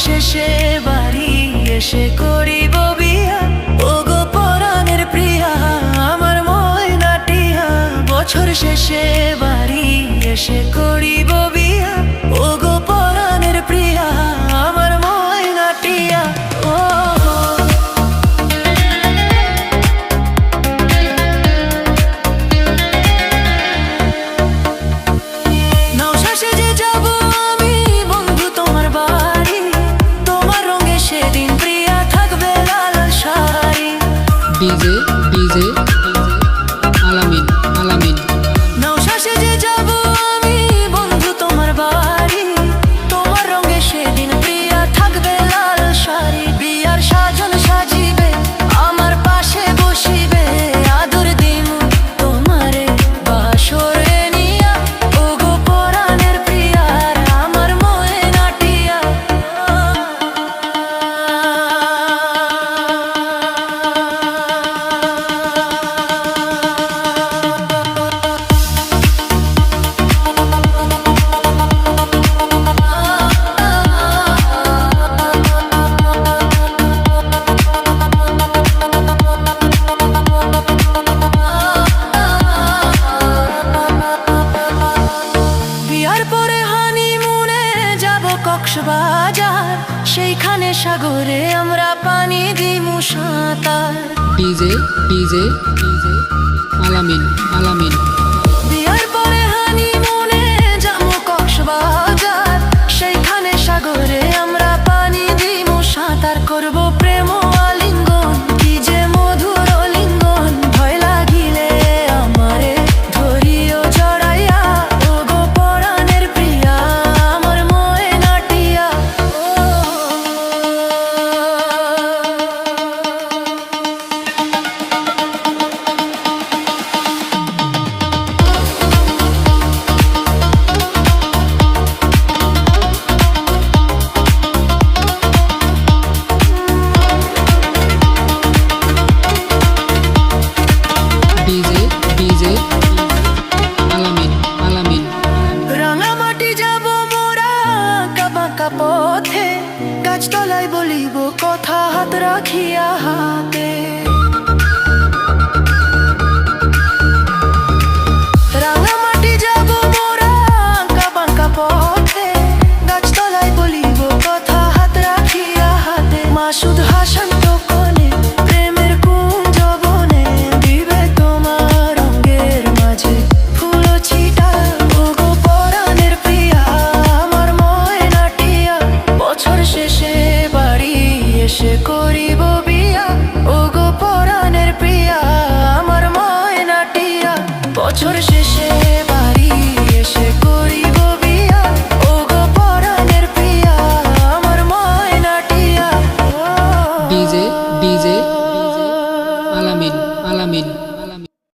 শেষে বাড়ি এসে করিব বিয়া। ওগো পরাণের প্রিয়া আমার ময়নাটিয়া, বছর শেষে বাড়ি এসে করিব বিয়া। ওগো পরাণের প্রিয়া আমার ময়নাটিয়া। ও নওশা সেজে যাব আমি বন্ধু তোমার বাড়ি, তোমার রঙে সেদিন প্রিয়া থাকবে লাল শাড়ি। ডিজে ডিজে আলামিন আলামিন। নওশা সেজে যাব আমি বন্ধু তোমার বাড়ি, তোমার রঙে সেদিন প্রিয়া থাকবে লাল শাড়ি। বিয়ার সাজন সাজিবে আমার পাশে বসিবে, আদর দিমু তোমারে বাসরে নিয়া। ওগো পরাণের প্রিয়া আমার ময়নাটিয়া। বিয়ার পরে হানিমুনে যাব কক্সবাজার, সেইখানে সাগরে আমরা পানি দিমু সাঁতার। ডিজে ডিজে আলামিন আলামিন।